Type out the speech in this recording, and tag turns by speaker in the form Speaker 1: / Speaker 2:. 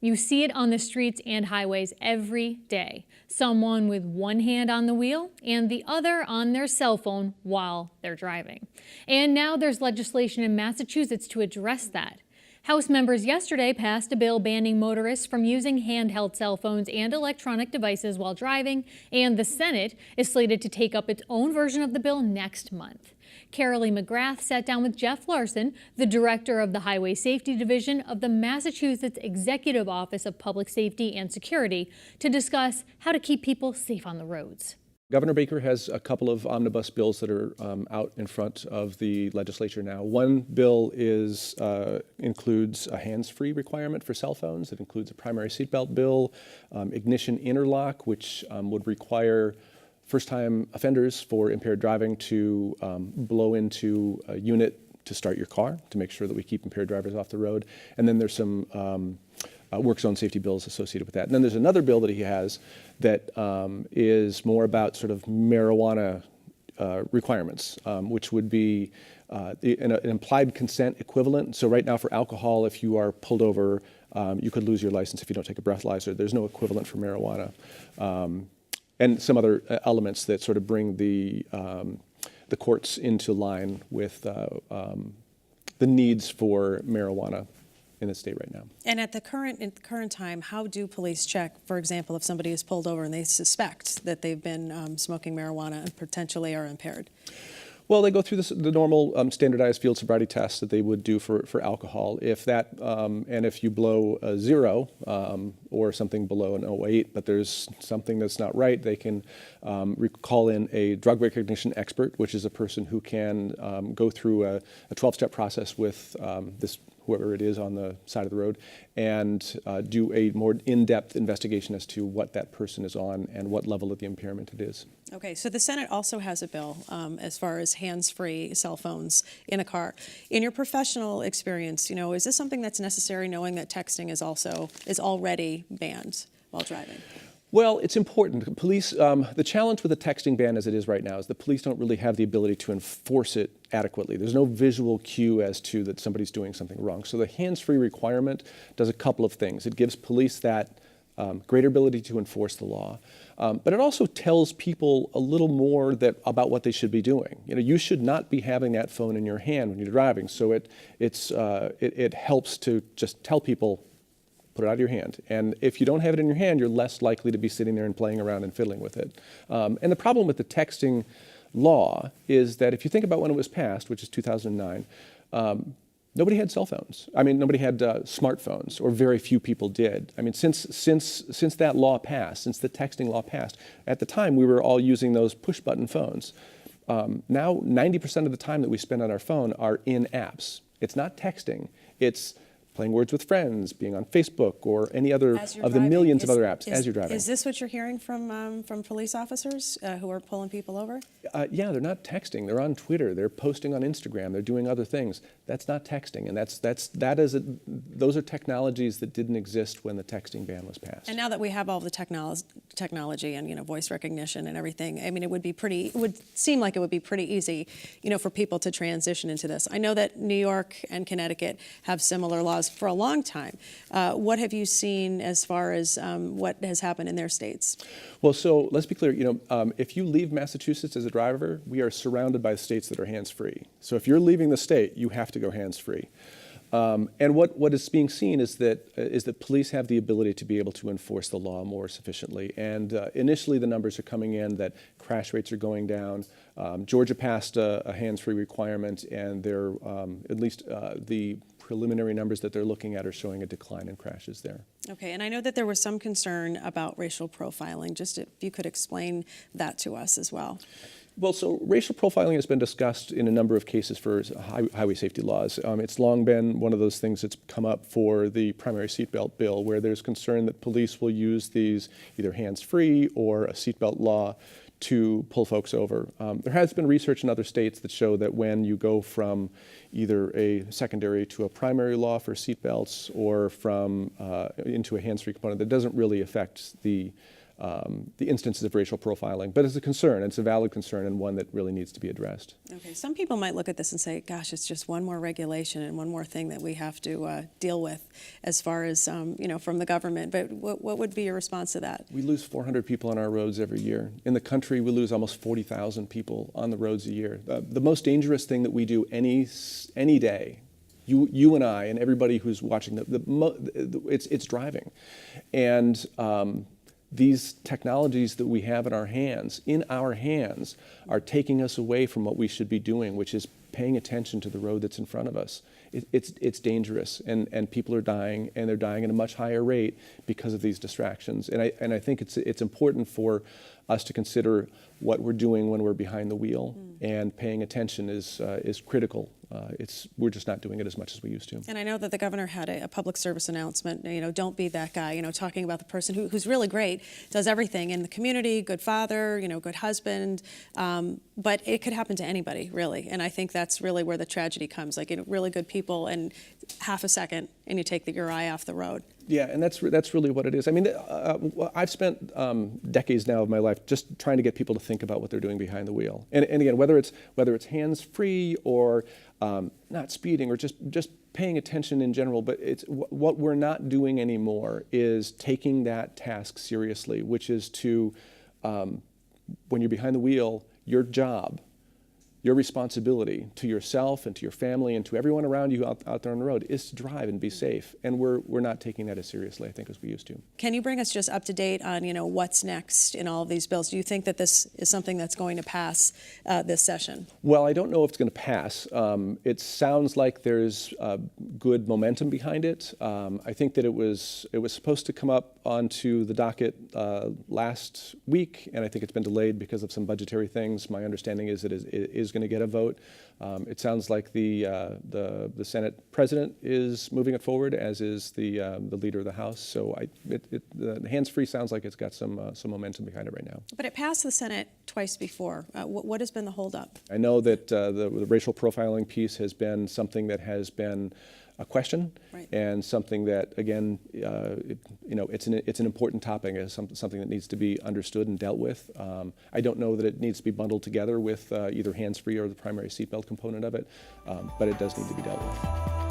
Speaker 1: You see it on the streets and highways every day. Someone with one hand on the wheel and the other on their cell phone while they're driving. And now there's legislation in Massachusetts to address that. House members yesterday passed a bill banning motorists from using handheld cell phones and electronic devices while driving, and the Senate is slated to take up its own version of the bill next month. Carolee McGrath sat down with Jeff Larason, the director of the Highway Safety Division of the Massachusetts Executive Office of Public Safety and Security, to discuss how to keep people safe on the roads.
Speaker 2: Governor Baker has a couple of omnibus bills that are out in front of the legislature now. One bill includes a hands-free requirement for cell phones. It includes a primary seatbelt bill, ignition interlock, which would require first-time offenders for impaired driving to blow into a unit to start your car to make sure that we keep impaired drivers off the road. And then there's some work zone safety bills associated with that. And then there's another bill that he has that is more about sort of marijuana requirements, which would be an implied consent equivalent. So right now for alcohol, if you are pulled over, you could lose your license if you don't take a breathalyzer. There's no equivalent for marijuana. And some other elements that sort of bring the courts into line with the needs for marijuana in the state right now.
Speaker 3: And at the current time, how do police check, for example, if somebody is pulled over and they suspect that they've been smoking marijuana and potentially are impaired?
Speaker 2: Well, they go through the normal standardized field sobriety tests that they would do for alcohol. If that, and if you blow a 0 or something below an 0.8, but there's something that's not right, they can call in a drug recognition expert, which is a person who can go through a 12-step process with whoever it is on the side of the road, and do a more in-depth investigation as to what that person is on and what level of the impairment it is.
Speaker 3: Okay, so the Senate also has a bill as far as hands-free cell phones in a car. In your professional experience, is this something that's necessary, knowing that texting is already banned while driving?
Speaker 2: Well, it's important. Police, the challenge with the texting ban as it is right now is the police don't really have the ability to enforce it adequately. There's no visual cue as to that somebody's doing something wrong. So the hands-free requirement does a couple of things. It gives police that greater ability to enforce the law, but it also tells people a little more about what they should be doing. You should not be having that phone in your hand when you're driving. So it helps to just tell people, put it out of your hand. And if you don't have it in your hand, you're less likely to be sitting there and playing around and fiddling with it. And the problem with the texting law is that if you think about when it was passed, which is 2009, nobody had cell phones. I mean, nobody had smartphones, or very few people did. I mean, since that law passed, since the texting law passed, at the time we were all using those push-button phones. Now, 90% of the time that we spend on our phone are in apps. It's not texting. It's playing words with friends, being on Facebook, or any other of the millions of other apps as you're driving.
Speaker 3: Is this what you're hearing from police officers who are pulling people over?
Speaker 2: Yeah, they're not texting. They're on Twitter. They're posting on Instagram. They're doing other things. That's not texting, and those are technologies that didn't exist when the texting ban was passed.
Speaker 3: And now that we have all the technology and voice recognition and everything, I mean, it would seem like it would be pretty easy, for people to transition into this. I know that New York and Connecticut have similar laws for a long time. What have you seen as far as what has happened in their states?
Speaker 2: Well, so let's be clear. If you leave Massachusetts as a driver, we are surrounded by states that are hands-free. So if you're leaving the state, you have to go hands-free. And what is being seen is that police have the ability to be able to enforce the law more sufficiently. And initially, the numbers are coming in that crash rates are going down. Georgia passed a hands-free requirement, and they're at least the preliminary numbers that they're looking at are showing a decline in crashes there.
Speaker 3: Okay, and I know that there was some concern about racial profiling. Just if you could explain that to us as well.
Speaker 2: Well, so racial profiling has been discussed in a number of cases for highway safety laws. It's long been one of those things that's come up for the primary seatbelt bill, where there's concern that police will use these either hands-free or a seatbelt law to pull folks over. There has been research in other states that show that when you go from either a secondary to a primary law for seatbelts or from into a hands-free component, that doesn't really affect the the instances of racial profiling. But it's a concern, it's a valid concern, and one that really needs to be addressed.
Speaker 3: Okay, some people might look at this and say, gosh, it's just one more regulation and one more thing that we have to deal with as far as, from the government. But what would be your response to that?
Speaker 2: We lose 400 people on our roads every year. In the country, we lose almost 40,000 people on the roads a year. The most dangerous thing that we do any day, you and I and everybody who's watching, it's driving. And these technologies that we have in our hands, are taking us away from what we should be doing, which is paying attention to the road that's in front of us. It's dangerous, and people are dying, and they're dying at a much higher rate because of these distractions. And I think it's important for us to consider what we're doing when we're behind the wheel, and paying attention is critical. We're just not doing it as much as we used to.
Speaker 3: And I know that the governor had a public service announcement, don't be that guy, talking about the person who's really great, does everything in the community, good father, good husband, but it could happen to anybody, really. And I think that's really where the tragedy comes, like really good people, and half a second, and you take your eye off the road.
Speaker 2: Yeah, and that's really what it is. I mean, I've spent decades now of my life just trying to get people to think about what they're doing behind the wheel. And again, whether it's hands-free or not speeding or just paying attention in general, but it's what we're not doing anymore is taking that task seriously, which is to, when you're behind the wheel, your job, your responsibility to yourself and to your family and to everyone around you out there on the road is to drive and be safe. And we're not taking that as seriously, I think, as we used to. Can
Speaker 3: you bring us just up to date on, what's next in all of these bills? Do you think that this is something that's going to pass this session?
Speaker 2: Well, I don't know if it's going to pass. It sounds like there's good momentum behind it. I think that it was supposed to come up onto the docket last week, and I think it's been delayed because of some budgetary things. My understanding is that it is going to get a vote. It sounds like the Senate president is moving it forward, as is the leader of the House. So the hands-free sounds like it's got some momentum behind it right now.
Speaker 3: But it passed the Senate twice before. What has been the holdup?
Speaker 2: I know that the racial profiling piece has been something that has been a question,
Speaker 3: right,
Speaker 2: and something that, again, it's an important topic. It's something that needs to be understood and dealt with. I don't know that it needs to be bundled together with either hands-free or the primary seatbelt component of it, but it does need to be dealt with.